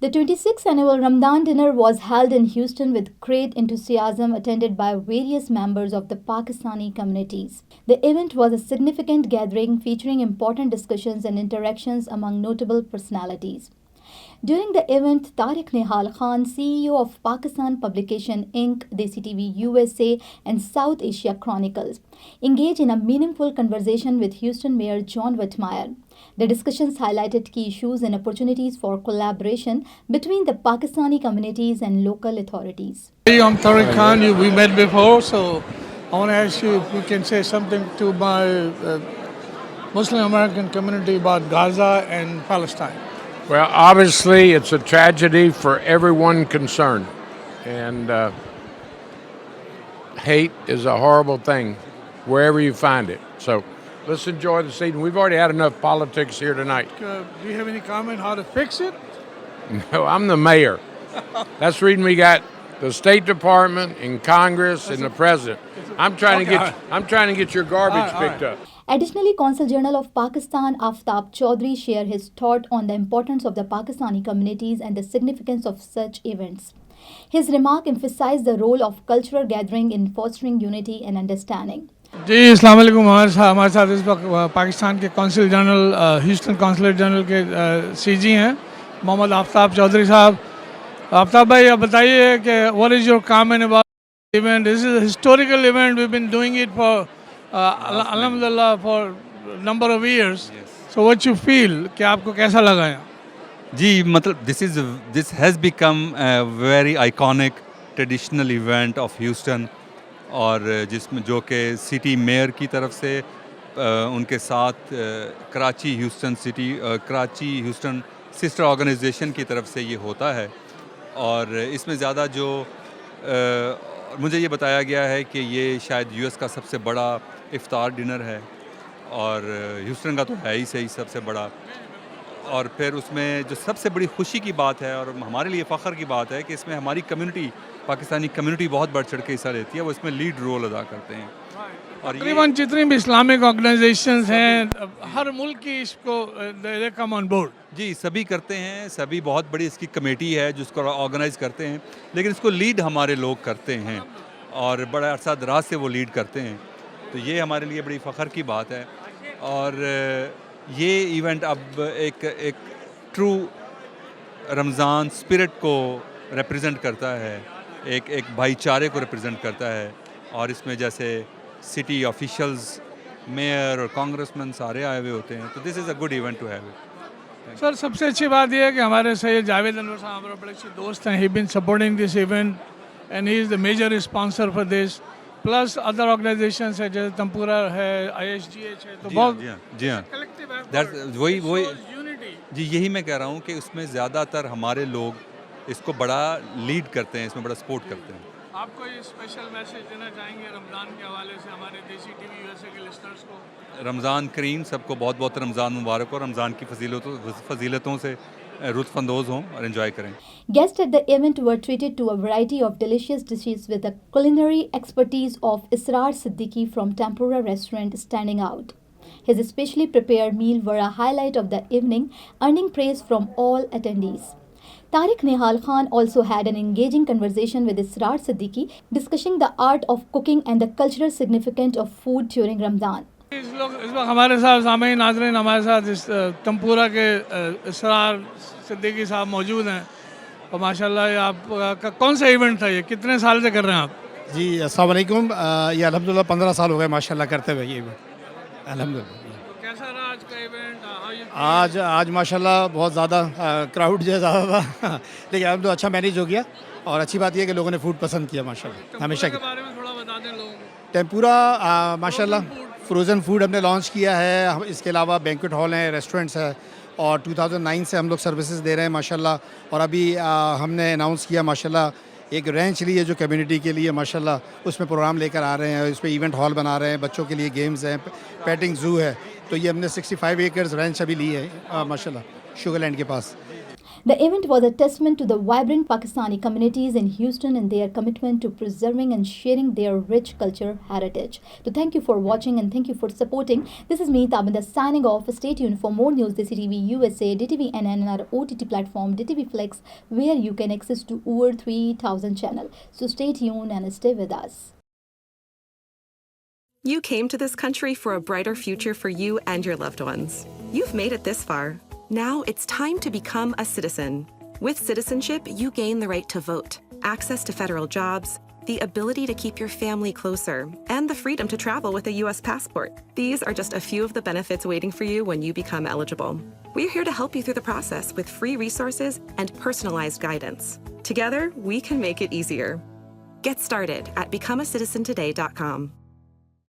The 26th annual Ramadan dinner was held in Houston with great enthusiasm, attended by various members of the Pakistani communities. The event was a significant gathering featuring important discussions and interactions among notable personalities. During the event, Tariq Nihal Khan, CEO of Pakistan Publication Inc., Desi TV USA, and South Asia Chronicles, engaged in a meaningful conversation with Houston Mayor John Whitmire. The discussions highlighted key issues and opportunities for collaboration between the Pakistani communities and local authorities. Hey, I'm Tariq Khan. We met before, so I want to ask you if you can say something to my Muslim American community about Gaza and Palestine. Well, obviously, it's a tragedy for everyone concerned. And hate is a horrible thing wherever you find it. So let's enjoy this evening. We've already had enough politics here tonight. Do you have any comment how to fix it? No, I'm the mayor. That's the reason we got the State Department and Congress and the president. I'm trying to get your garbage picked up. Additionally, Consul General of Pakistan Aftab Chaudhry shared his thought on the importance of the Pakistani communities and the significance of such events. His remark emphasized the role of cultural gathering in fostering unity and understanding. जी अस्सलाम वालेकुम। हमारे साथ इस वक्त पाकिस्तान के consul general Houston consulate general के CG हैं मोहम्मद आफ्ताब चौधरी साहब। आफ्ताब भाई, आप बताइए कि what is your comment about event? This is a historical event, we been doing it for alhamdulillah for number of years. So what you feel, कि आपको कैसा लगा है? जी मतलब this has become a very iconic traditional event of Houston, और जिसमें जो कि सिटी मेयर की तरफ से उनके साथ कराची ह्यूस्टन सिस्टर ऑर्गेनाइजेशन की तरफ से ये होता है। और इसमें ज़्यादा जो मुझे ये बताया गया है कि ये शायद यूएस का सबसे बड़ा इफ्तार डिनर है, और ह्यूस्टन का तो है ही सही सबसे बड़ा। और फिर उसमें जो सबसे बड़ी खुशी की बात है और हमारे लिए फ़ख्र की बात है कि इसमें हमारी कम्युनिटी, पाकिस्तानी कम्युनिटी बहुत बढ़ चढ़ के हिस्सा लेती है, वो इसमें लीड रोल अदा करते हैं। और तकरीबन जितनी भी इस्लामिक ऑर्गेनाइजेशंस हैं, हर मुल्क की इसको दे कम ऑन बोर्ड। जी, सभी करते हैं, सभी बहुत बड़ी इसकी कमेटी है जिसको ऑर्गेनाइज करते हैं, लेकिन इसको लीड हमारे लोग करते हैं और बड़ा अरसा दराज से वो लीड करते हैं। तो ये हमारे लिए बड़ी फ़ख्र की बात है। और ये इवेंट अब एक ट्रू रमज़ान स्पिरिट को रिप्रेजेंट करता है, एक भाईचारे को रिप्रेजेंट करता है। और इसमें जैसे सिटी ऑफिशियल्स, मेयर और कांग्रेसमैन सारे आए हुए होते हैं, तो this is a good event to have it. Sir, सबसे अच्छी बात यह है कि हमारे सैयद जावेद अनवर साहब हमारे बड़े अच्छे दोस्त हैं। He been supporting this event and he is the major sponsor for this, plus other organisations है जैसे तंपुरा है, ISGH है, तो बहुत जी हाँ वही जी, यही मैं कह रहा हूँ कि उसमें ज़्यादातर हमारे लोग इसको बड़ा लीड करते हैं, इसमें बड़ा सपोर्ट करते हैं। आपको ये स्पेशल मैसेज देना चाहेंगे रमज़ान के हवाले से हमारे देसी TV USA के लिस्टर्स को? रमज़ान करीम, सबको बहुत बहुत रमज़ान मुबारक हो, रमज़ान की फजीलतों से लुत्फ़अंदोज़ हों और एंजॉय करें। Guests at the event were treated to a variety of delicious dishes with the culinary expertise of Israr Siddiqui from Tempura restaurant standing out. His specially prepared meal were a highlight of the evening, earning praise from all attendees. Tariq Nihal Khan also had an engaging conversation with Israr Siddiqui, discussing the art of cooking and the cultural significance of food during Ramadan. इस वक्त हमारे साथ सामईन नाज़रीन, हमारे साथ इस तंपुरा के इसरार सिद्दीकी साहब मौजूद हैं। और माशाल्लाह ये आपका कौन सा इवेंट था, ये कितने साल से कर रहे हैं आप? जी अस्सलाम वालेकुम। ये अल्हम्दुलिल्लाह 15 साल हो गए माशाल्लाह करते हुए ये इवेंट, अल्हम्दुलिल्लाह। तो कैसा रहा आज का इवेंट? आज माशाल्लाह बहुत ज़्यादा क्राउड जो है ज़्यादा था लेकिन अब तो अच्छा मैनेज हो गया। और अच्छी बात यह कि लोगों ने फूड पसंद किया माशाल्लाह, हमेशा के बारे में थोड़ा बता दें लोगों को। टेम्पुरा माशाल्लाह फ्रोज़न फूड हमने लॉन्च किया है। इसके अलावा बैंक्वेट हॉल हैं, रेस्टोरेंट्स है, और 2009 से हम लोग सर्विसेज दे रहे हैं माशाल्लाह। और अभी हमने अनाउंस किया माशाल्लाह एक रेंच ली है जो कम्युनिटी के लिए माशाल्लाह, उसमें प्रोग्राम लेकर आ रहे हैं। इस पर इवेंट हॉल बना रहे हैं, बच्चों के लिए गेम्स हैं, पेटिंग जू है। तो ये हमने 65 एकर्स रेंच अभी ली है माशाल्लाह शुगरलैंड के पास। The event was a testament to the vibrant Pakistani communities in Houston and their commitment to preserving and sharing their rich culture heritage. So thank you for watching and thank you for supporting. This is me, Tabinda, signing off. Stay tuned for more news. DCTV USA, DTV NN, and our OTT platform, DTV Flex, where you can access to over 3,000 channels. So stay tuned and stay with us. You came to this country for a brighter future for you and your loved ones. You've made it this far. Now it's time to become a citizen. With citizenship, you gain the right to vote, access to federal jobs, the ability to keep your family closer, and the freedom to travel with a U.S. passport. These are just a few of the benefits waiting for you when you become eligible. We're here to help you through the process with free resources and personalized guidance. Together, we can make it easier. Get started at becomeacitizentoday.com.